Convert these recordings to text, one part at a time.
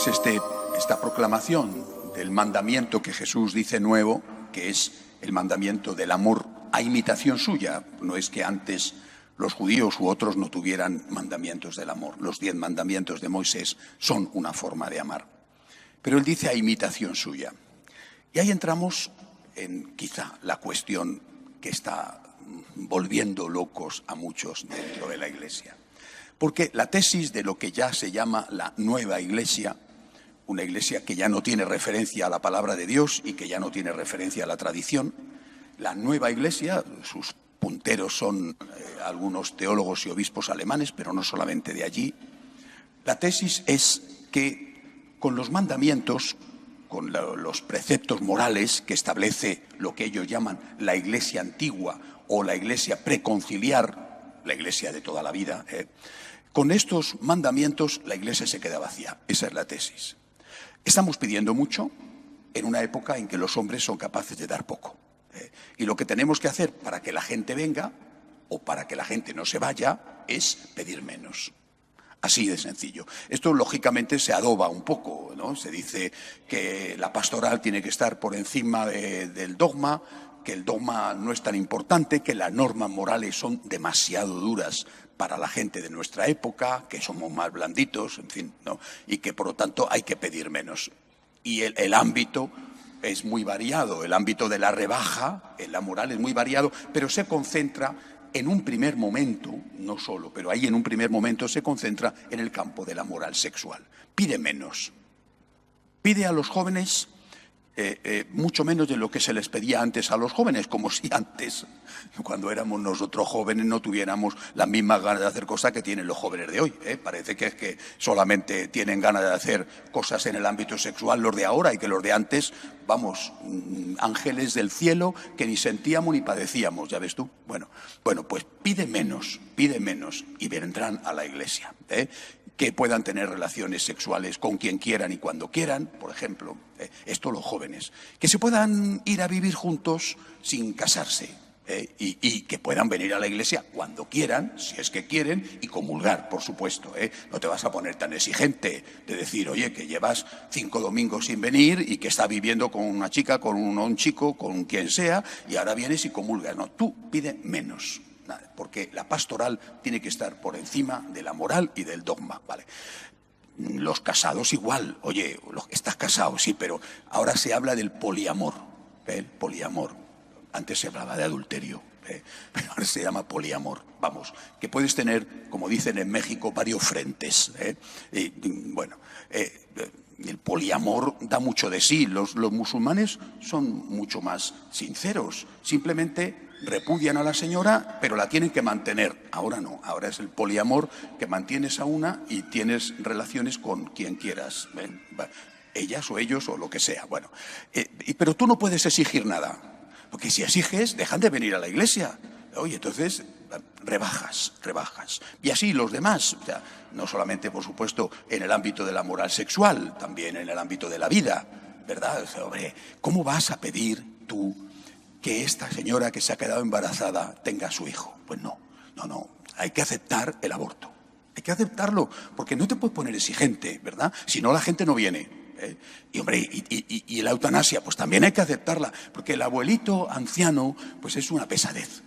es esta proclamación del mandamiento que Jesús dice nuevo, que es el mandamiento del amor a imitación suya. No es que antes los judíos u otros no tuvieran mandamientos del amor. Los 10 mandamientos de Moisés son una forma de amar. Pero él dice a imitación suya. Y ahí entramos en quizá la cuestión que está volviendo locos a muchos dentro de la Iglesia. Porque la tesis de lo que ya se llama la nueva Iglesia, una Iglesia que ya no tiene referencia a la palabra de Dios y que ya no tiene referencia a la tradición, la nueva Iglesia, sus punteros son algunos teólogos y obispos alemanes, pero no solamente de allí, la tesis es que con los mandamientos, con los preceptos morales que establece lo que ellos llaman la Iglesia antigua o la Iglesia preconciliar, la Iglesia de toda la vida, con estos mandamientos la Iglesia se queda vacía. Esa es la tesis. Estamos pidiendo mucho en una época en que los hombres son capaces de dar poco. Y lo que tenemos que hacer para que la gente venga o para que la gente no se vaya es pedir menos. Así de sencillo. Esto lógicamente se adoba un poco, ¿no? Se dice que la pastoral tiene que estar por encima del dogma, que el dogma no es tan importante, que las normas morales son demasiado duras para la gente de nuestra época, que somos más blanditos, en fin, ¿no? Y que por lo tanto hay que pedir menos. Y el ámbito es muy variado, el ámbito de la rebaja en la moral es muy variado, pero se concentra en un primer momento, no solo, pero ahí en un primer momento se concentra en el campo de la moral sexual. Pide menos. Pide a los jóvenes mucho menos de lo que se les pedía antes a los jóvenes, como si antes, cuando éramos nosotros jóvenes, no tuviéramos las mismas ganas de hacer cosas que tienen los jóvenes de hoy. Parece que es que solamente tienen ganas de hacer cosas en el ámbito sexual los de ahora y que los de antes, vamos, ángeles del cielo que ni sentíamos ni padecíamos, ¿ya ves tú? Bueno, pues pide menos y vendrán a la Iglesia, que puedan tener relaciones sexuales con quien quieran y cuando quieran, por ejemplo, esto los jóvenes, que se puedan ir a vivir juntos sin casarse, y que puedan venir a la Iglesia cuando quieran, si es que quieren, y comulgar, por supuesto. No te vas a poner tan exigente de decir, oye, que llevas 5 domingos sin venir y que está viviendo con una chica, con un chico, con quien sea, y ahora vienes y comulgas. No, tú pide menos. Porque la pastoral tiene que estar por encima de la moral y del dogma, ¿vale? Los casados igual, oye, estás casado, sí, pero ahora se habla del poliamor, el poliamor. Antes se hablaba de adulterio, pero ahora se llama poliamor. Vamos, que puedes tener, como dicen en México, varios frentes. El poliamor da mucho de sí. Los musulmanes son mucho más sinceros. Simplemente repudian a la señora, pero la tienen que mantener. Ahora no, ahora es el poliamor, que mantienes a una y tienes relaciones con quien quieras. Ellas o ellos o lo que sea. Bueno, pero tú no puedes exigir nada, porque si exiges, dejan de venir a la Iglesia. Oye, entonces rebajas. Y así los demás, o sea, no solamente, por supuesto, en el ámbito de la moral sexual, también en el ámbito de la vida, ¿verdad? O sea, hombre, ¿cómo vas a pedir tú que esta señora que se ha quedado embarazada tenga a su hijo? Pues no, hay que aceptar el aborto. Hay que aceptarlo, porque no te puedes poner exigente, ¿verdad? Si no, la gente no viene. Y hombre, y la eutanasia, pues también hay que aceptarla, porque el abuelito anciano, pues es una pesadez.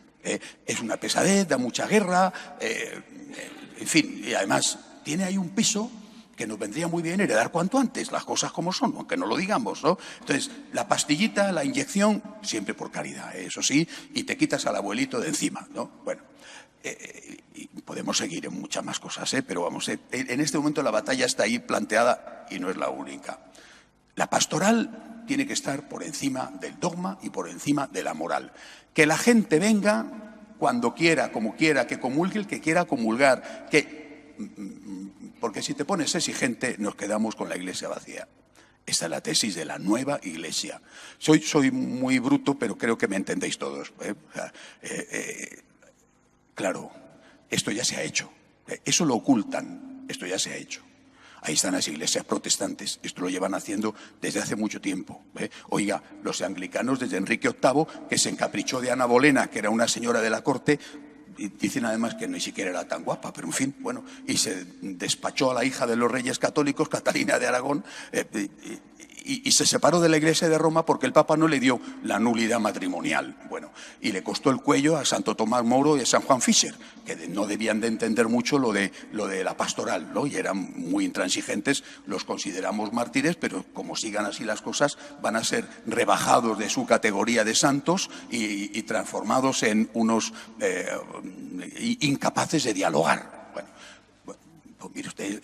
Es una pesadez, da mucha guerra, en fin, y además tiene ahí un piso que nos vendría muy bien heredar cuanto antes, las cosas como son, aunque no lo digamos, ¿no? Entonces, la pastillita, la inyección, siempre por caridad, eso sí, y te quitas al abuelito de encima, ¿no? Bueno, y podemos seguir en muchas más cosas, pero vamos, en este momento la batalla está ahí planteada y no es la única. La pastoral tiene que estar por encima del dogma y por encima de la moral. Que la gente venga cuando quiera, como quiera, que comulgue el que quiera comulgar, porque si te pones exigente nos quedamos con la Iglesia vacía. Esta es la tesis de la nueva Iglesia. Soy muy bruto, pero creo que me entendéis todos. Claro, esto ya se ha hecho. Eso lo ocultan, esto ya se ha hecho. Ahí están las iglesias protestantes, esto lo llevan haciendo desde hace mucho tiempo. Oiga, los anglicanos desde Enrique VIII, que se encaprichó de Ana Bolena, que era una señora de la corte, y dicen además que ni siquiera era tan guapa, pero en fin, bueno, y se despachó a la hija de los reyes católicos, Catalina de Aragón, y se separó de la Iglesia de Roma porque el Papa no le dio la nulidad matrimonial. Bueno, y le costó el cuello a Santo Tomás Moro y a San Juan Fischer, que no debían de entender mucho lo de la pastoral, ¿no? Y eran muy intransigentes, los consideramos mártires, pero como sigan así las cosas, van a ser rebajados de su categoría de santos y transformados en unos incapaces de dialogar. Bueno, pues mire usted,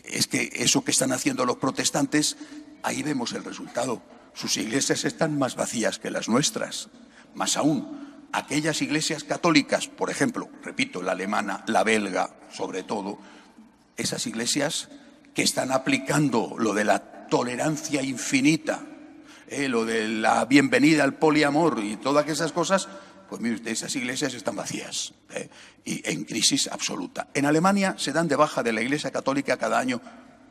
es que eso que están haciendo los protestantes, ahí vemos el resultado. Sus iglesias están más vacías que las nuestras. Más aún, aquellas iglesias católicas, por ejemplo, repito, la alemana, la belga, sobre todo, esas iglesias que están aplicando lo de la tolerancia infinita, lo de la bienvenida al poliamor y todas esas cosas, pues mire usted, esas iglesias están vacías y en crisis absoluta. En Alemania se dan de baja de la Iglesia Católica cada año,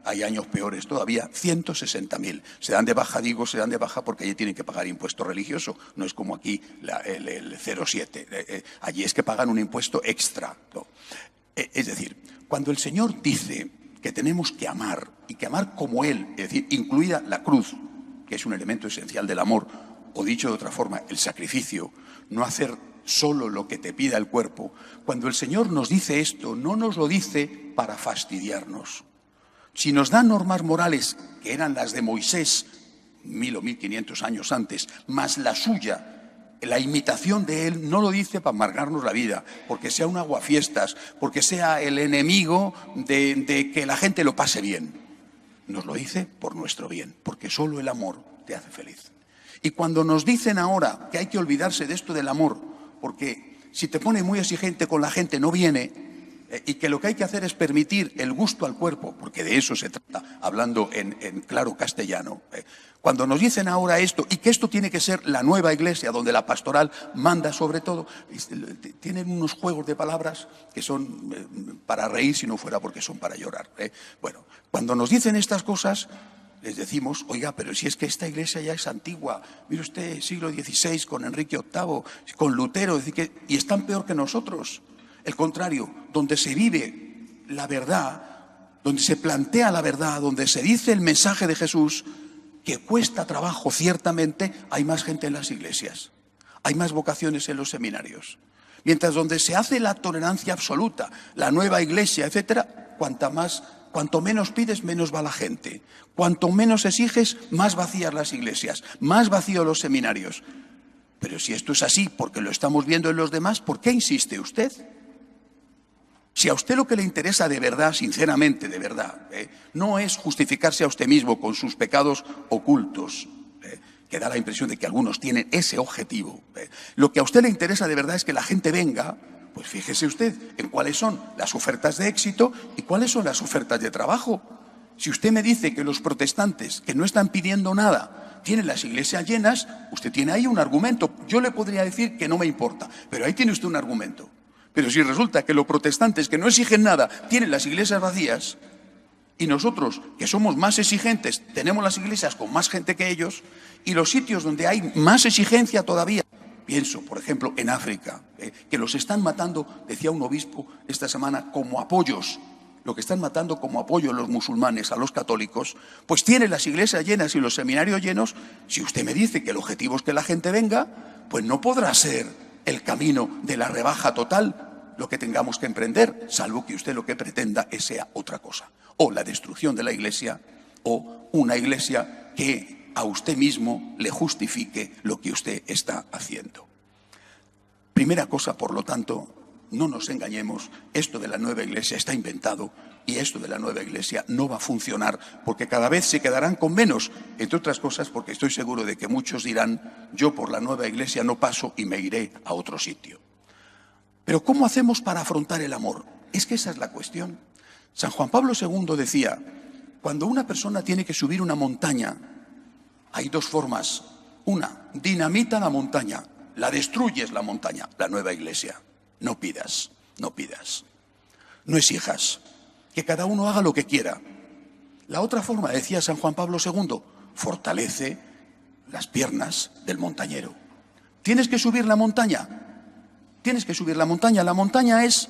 hay años peores todavía, 160.000. Se dan de baja, se dan de baja porque allí tienen que pagar impuesto religioso. No es como aquí el 0,7. Allí es que pagan un impuesto extra, ¿no? Es decir, cuando el Señor dice que tenemos que amar y que amar como Él, es decir, incluida la cruz, que es un elemento esencial del amor, o dicho de otra forma, el sacrificio, no hacer solo lo que te pida el cuerpo. Cuando el Señor nos dice esto, no nos lo dice para fastidiarnos. Si nos dan normas morales, que eran las de Moisés, 1000 o 1500 años antes, más la suya, la imitación de él, no lo dice para amargarnos la vida, porque sea un aguafiestas, porque sea el enemigo de que la gente lo pase bien. Nos lo dice por nuestro bien, porque solo el amor te hace feliz. Y cuando nos dicen ahora que hay que olvidarse de esto del amor, porque si te pones muy exigente con la gente no viene, y que lo que hay que hacer es permitir el gusto al cuerpo, porque de eso se trata, hablando en claro castellano. Cuando nos dicen ahora esto, y que esto tiene que ser la nueva iglesia, donde la pastoral manda sobre todo, tienen unos juegos de palabras que son para reír si no fuera porque son para llorar. Bueno, cuando nos dicen estas cosas, les decimos, oiga, pero si es que esta iglesia ya es antigua, mire usted, siglo XVI, con Enrique VIII, con Lutero, y están peor que nosotros. El contrario, donde se vive la verdad, donde se plantea la verdad, donde se dice el mensaje de Jesús, que cuesta trabajo ciertamente, hay más gente en las iglesias, hay más vocaciones en los seminarios. Mientras donde se hace la tolerancia absoluta, la nueva iglesia, etcétera, cuanto menos pides, menos va la gente. Cuanto menos exiges, más vacías las iglesias, más vacíos los seminarios. Pero si esto es así, porque lo estamos viendo en los demás, ¿por qué insiste usted? Si a usted lo que le interesa de verdad, sinceramente, de verdad, no es justificarse a usted mismo con sus pecados ocultos, que da la impresión de que algunos tienen ese objetivo. Lo que a usted le interesa de verdad es que la gente venga, pues fíjese usted en cuáles son las ofertas de éxito y cuáles son las ofertas de trabajo. Si usted me dice que los protestantes, que no están pidiendo nada, tienen las iglesias llenas, usted tiene ahí un argumento. Yo le podría decir que no me importa, pero ahí tiene usted un argumento. Pero si resulta que los protestantes que no exigen nada tienen las iglesias vacías y nosotros, que somos más exigentes, tenemos las iglesias con más gente que ellos, y los sitios donde hay más exigencia todavía, pienso, por ejemplo, en África, que los están matando, decía un obispo esta semana, como apoyos, lo que están matando como apoyo los musulmanes a los católicos, pues tienen las iglesias llenas y los seminarios llenos. Si usted me dice que el objetivo es que la gente venga, pues no podrá ser el camino de la rebaja total lo que tengamos que emprender, salvo que usted lo que pretenda sea otra cosa, o la destrucción de la iglesia, o una iglesia que a usted mismo le justifique lo que usted está haciendo. Primera cosa, por lo tanto, no nos engañemos, esto de la nueva iglesia está inventado y esto de la nueva iglesia no va a funcionar porque cada vez se quedarán con menos, entre otras cosas porque estoy seguro de que muchos dirán, yo por la nueva iglesia no paso y me iré a otro sitio. Pero ¿cómo hacemos para afrontar el amor? Es que esa es la cuestión. San Juan Pablo II decía, cuando una persona tiene que subir una montaña, hay dos formas. Una, dinamita la montaña, la destruyes la montaña, la nueva iglesia. No pidas, no pidas. No exijas, que cada uno haga lo que quiera. La otra forma, decía San Juan Pablo II, fortalece las piernas del montañero. ¿Tienes que subir la montaña? Tienes que subir la montaña. La montaña es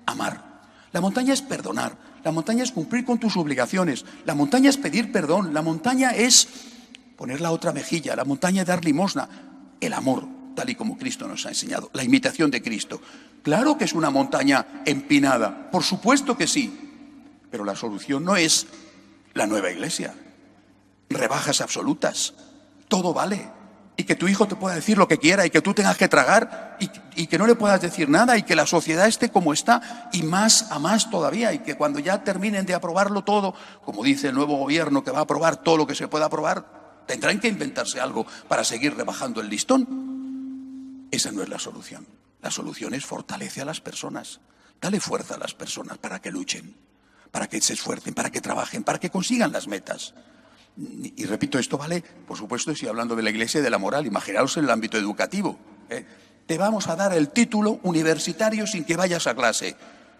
amar. La montaña es perdonar. La montaña es cumplir con tus obligaciones. La montaña es pedir perdón. La montaña es poner la otra mejilla. La montaña es dar limosna. El amor, tal y como Cristo nos ha enseñado. La imitación de Cristo. Claro que es una montaña empinada. Por supuesto que sí. Pero la solución no es la nueva iglesia. Rebajas absolutas. Todo vale. Y que tu hijo te pueda decir lo que quiera y que tú tengas que tragar y que no le puedas decir nada y que la sociedad esté como está y más a más todavía y que cuando ya terminen de aprobarlo todo, como dice el nuevo gobierno que va a aprobar todo lo que se pueda aprobar, tendrán que inventarse algo para seguir rebajando el listón. Esa no es la solución. La solución es fortalece a las personas. Dale fuerza a las personas para que luchen, para que se esfuercen, para que trabajen, para que consigan las metas. Y repito, esto vale, por supuesto, estoy hablando de la Iglesia y de la moral. Imaginaos en el ámbito educativo. Te vamos a dar el título universitario sin que vayas a clase.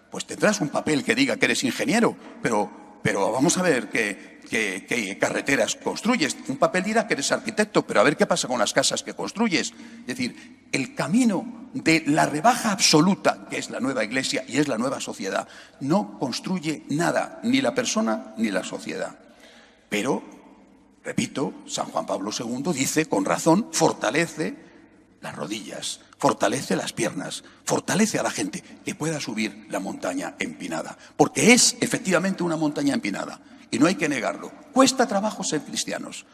Pues tendrás un papel que diga que eres ingeniero, pero vamos a ver qué carreteras construyes. Un papel dirá que eres arquitecto, pero a ver qué pasa con las casas que construyes. Es decir, el camino de la rebaja absoluta, que es la nueva Iglesia y es la nueva sociedad, no construye nada, ni la persona ni la sociedad. Pero repito, San Juan Pablo II dice, con razón, fortalece las rodillas, fortalece las piernas, fortalece a la gente que pueda subir la montaña empinada. Porque es efectivamente una montaña empinada y no hay que negarlo. Cuesta trabajo ser cristianos.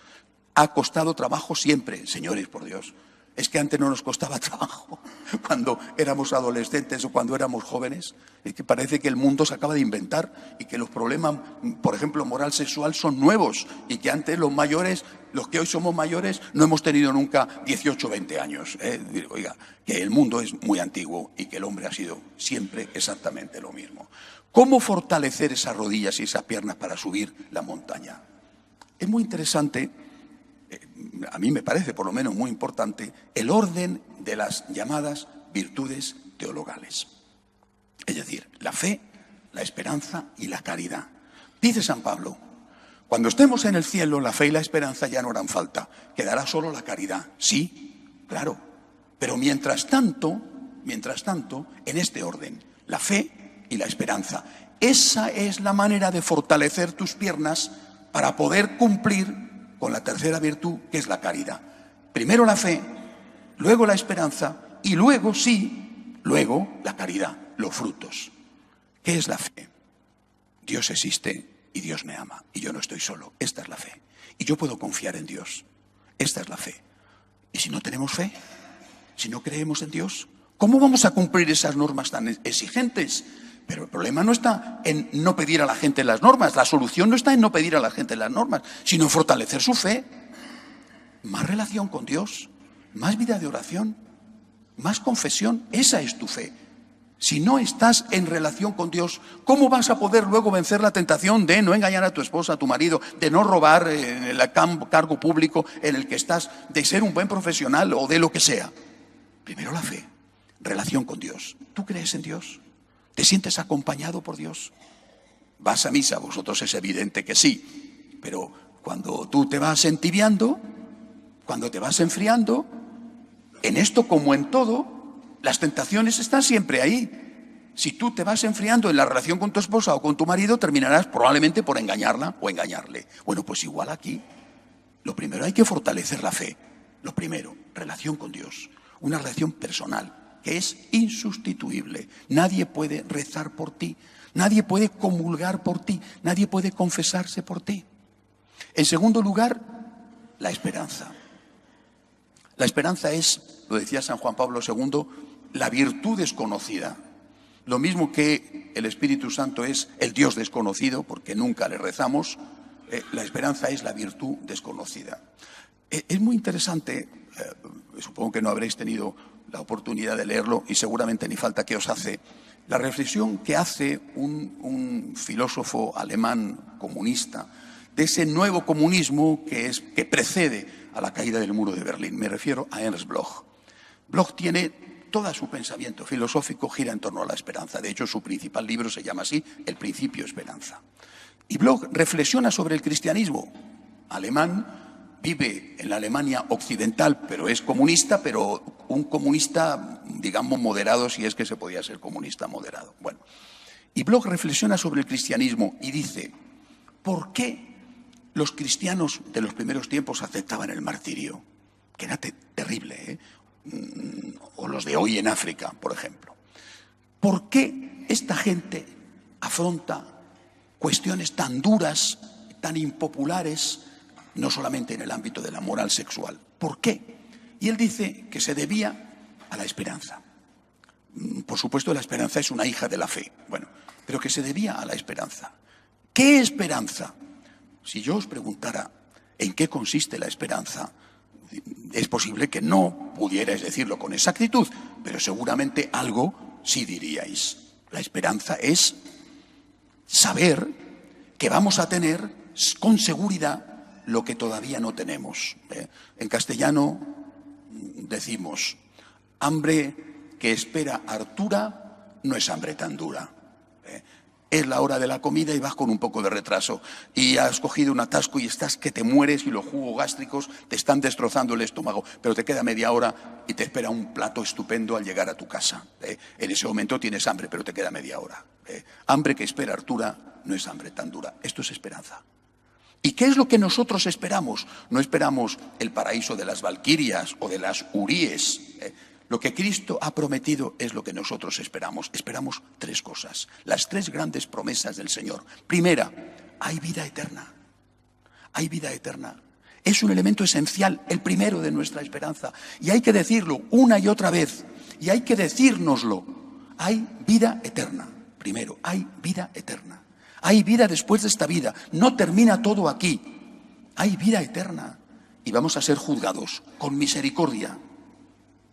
Ha costado trabajo siempre, señores, por Dios. Es que antes no nos costaba trabajo cuando éramos adolescentes o cuando éramos jóvenes. Es que parece que el mundo se acaba de inventar y que los problemas, por ejemplo, moral sexual son nuevos y que antes los mayores, los que hoy somos mayores, no hemos tenido nunca 18 o 20 años. Oiga, que el mundo es muy antiguo y que el hombre ha sido siempre exactamente lo mismo. ¿Cómo fortalecer esas rodillas y esas piernas para subir la montaña? Es muy interesante. A mí me parece, por lo menos, muy importante el orden de las llamadas virtudes teologales. Es decir, la fe, la esperanza y la caridad. Dice San Pablo, cuando estemos en el cielo, la fe y la esperanza ya no harán falta. Quedará solo la caridad. Sí, claro. Pero mientras tanto, en este orden, la fe y la esperanza. Esa es la manera de fortalecer tus piernas para poder cumplir con la tercera virtud, que es la caridad. Primero la fe, luego la esperanza y luego, luego la caridad, los frutos. ¿Qué es la fe? Dios existe y Dios me ama y yo no estoy solo. Esta es la fe. Y yo puedo confiar en Dios. Esta es la fe. Y si no tenemos fe, si no creemos en Dios, ¿cómo vamos a cumplir esas normas tan exigentes? Pero el problema no está en no pedir a la gente las normas. La solución no está en no pedir a la gente las normas, sino en fortalecer su fe. Más relación con Dios, más vida de oración, más confesión. Esa es tu fe. Si no estás en relación con Dios, ¿cómo vas a poder luego vencer la tentación de no engañar a tu esposa, a tu marido, de no robar el cargo público en el que estás, de ser un buen profesional o de lo que sea? Primero la fe, relación con Dios. ¿Tú crees en Dios? ¿Te sientes acompañado por Dios? ¿Vas a misa? Vosotros es evidente que sí. Pero cuando tú te vas entibiando, cuando te vas enfriando, en esto como en todo, las tentaciones están siempre ahí. Si tú te vas enfriando en la relación con tu esposa o con tu marido, terminarás probablemente por engañarla o engañarle. Bueno, pues igual aquí. Lo primero, hay que fortalecer la fe. Lo primero, relación con Dios. Una relación personal, que es insustituible. Nadie puede rezar por ti, nadie puede comulgar por ti, nadie puede confesarse por ti. En segundo lugar, la esperanza. La esperanza es, lo decía San Juan Pablo II, la virtud desconocida. Lo mismo que el Espíritu Santo es el Dios desconocido, porque nunca le rezamos, la esperanza es la virtud desconocida. Es muy interesante, supongo que no habréis tenido la oportunidad de leerlo y seguramente ni falta que os hace, la reflexión que hace un filósofo alemán comunista de ese nuevo comunismo que precede a la caída del muro de Berlín. Me refiero a Ernst Bloch. Bloch tiene todo su pensamiento filosófico gira en torno a la esperanza. De hecho, su principal libro se llama así, El Principio Esperanza. Y Bloch reflexiona sobre el cristianismo alemán. Vive en la Alemania occidental, pero es comunista, pero un comunista digamos, moderado, si es que se podía ser comunista moderado. Bueno, y Bloch reflexiona sobre el cristianismo y dice, ¿por qué los cristianos de los primeros tiempos aceptaban el martirio? Que era terrible, o los de hoy en África, por ejemplo. ¿Por qué esta gente afronta cuestiones tan duras, tan impopulares, no solamente en el ámbito de la moral sexual? ¿Por qué? Y él dice que se debía a la esperanza. Por supuesto, la esperanza es una hija de la fe. Bueno, pero que se debía a la esperanza. ¿Qué esperanza? Si yo os preguntara en qué consiste la esperanza, es posible que no pudierais decirlo con exactitud, pero seguramente algo sí diríais. La esperanza es saber que vamos a tener con seguridad lo que todavía no tenemos. En castellano decimos, hambre que espera hartura no es hambre tan dura. Es la hora de la comida y vas con un poco de retraso y has cogido un atasco y estás que te mueres y los jugos gástricos te están destrozando el estómago, pero te queda media hora y te espera un plato estupendo al llegar a tu casa. En ese momento tienes hambre, pero te queda media hora. Hambre que espera hartura no es hambre tan dura. Esto es esperanza. ¿Y qué es lo que nosotros esperamos? No esperamos el paraíso de las valquirias o de las huríes. Lo que Cristo ha prometido es lo que nosotros esperamos. Esperamos tres cosas, las tres grandes promesas del Señor. Primera, hay vida eterna. Hay vida eterna. Es un elemento esencial, el primero de nuestra esperanza. Y hay que decirlo una y otra vez. Y hay que decírnoslo. Hay vida eterna. Primero, hay vida eterna. Hay vida después de esta vida. No termina todo aquí. Hay vida eterna. Y vamos a ser juzgados con misericordia,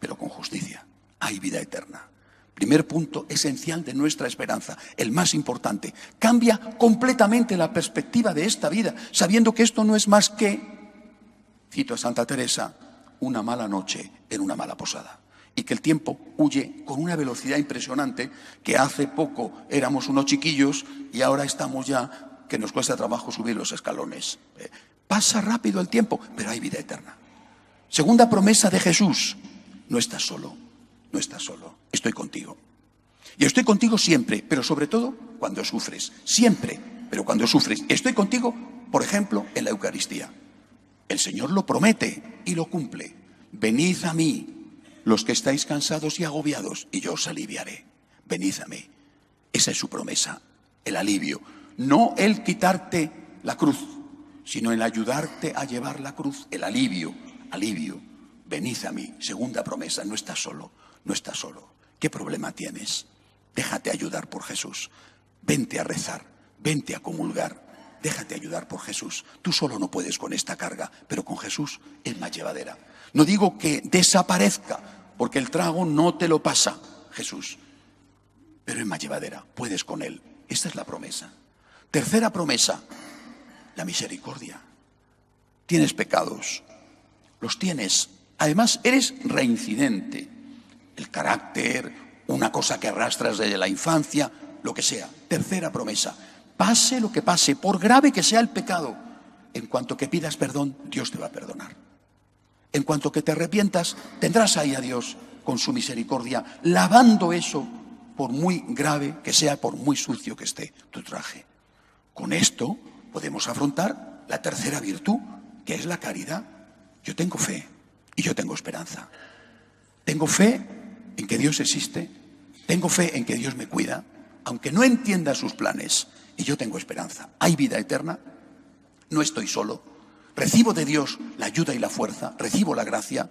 pero con justicia. Hay vida eterna. Primer punto esencial de nuestra esperanza, el más importante. Cambia completamente la perspectiva de esta vida, sabiendo que esto no es más que, cito a Santa Teresa, una mala noche en una mala posada. Y que el tiempo huye con una velocidad impresionante, que hace poco éramos unos chiquillos y ahora estamos ya que nos cuesta trabajo subir los escalones. Pasa rápido el tiempo, pero hay vida eterna. Segunda promesa de Jesús. No estás solo, no estás solo, estoy contigo. Y estoy contigo siempre, pero sobre todo cuando sufres. Siempre, pero cuando sufres. Estoy contigo, por ejemplo, en la Eucaristía. El Señor lo promete y lo cumple. Venid a mí, los que estáis cansados y agobiados, y yo os aliviaré. Venid a mí. Esa es su promesa, el alivio. No el quitarte la cruz, sino el ayudarte a llevar la cruz, el alivio, alivio. Venid a mí, segunda promesa, no estás solo, no estás solo. ¿Qué problema tienes? Déjate ayudar por Jesús. Vente a rezar, vente a comulgar, déjate ayudar por Jesús. Tú solo no puedes con esta carga, pero con Jesús es más llevadera. No digo que desaparezca, porque el trago no te lo pasa Jesús, pero es más llevadera, puedes con Él. Esta es la promesa. Tercera promesa, la misericordia. Tienes pecados, los tienes. Además, eres reincidente. El carácter, una cosa que arrastras desde la infancia, lo que sea. Tercera promesa. Pase lo que pase, por grave que sea el pecado, en cuanto que pidas perdón, Dios te va a perdonar. En cuanto que te arrepientas, tendrás ahí a Dios con su misericordia, lavando eso, por muy grave que sea, por muy sucio que esté tu traje. Con esto podemos afrontar la tercera virtud, que es la caridad. Yo tengo fe. Y yo tengo esperanza. Tengo fe en que Dios existe. Tengo fe en que Dios me cuida, aunque no entienda sus planes. Y yo tengo esperanza. Hay vida eterna. No estoy solo. Recibo de Dios la ayuda y la fuerza. Recibo la gracia.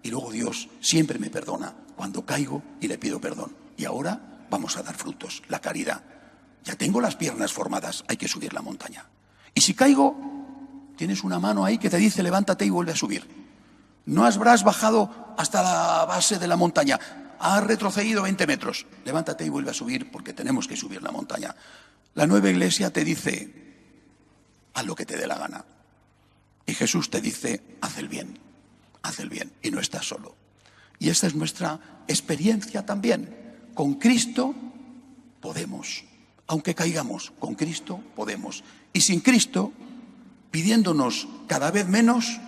Y luego Dios siempre me perdona cuando caigo y le pido perdón. Y ahora vamos a dar frutos. La caridad. Ya tengo las piernas formadas. Hay que subir la montaña. Y si caigo, tienes una mano ahí que te dice levántate y vuelve a subir. No habrás bajado hasta la base de la montaña, has retrocedido 20 metros. Levántate y vuelve a subir porque tenemos que subir la montaña. La nueva iglesia te dice, haz lo que te dé la gana. Y Jesús te dice, haz el bien y no estás solo. Y esta es nuestra experiencia también. Con Cristo podemos, aunque caigamos, con Cristo podemos. Y sin Cristo, pidiéndonos cada vez menos,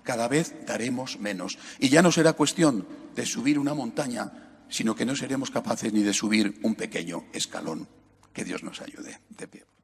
cada vez daremos menos. Y ya no será cuestión de subir una montaña sino que no seremos capaces ni de subir un pequeño escalón. Que Dios nos ayude. De pie.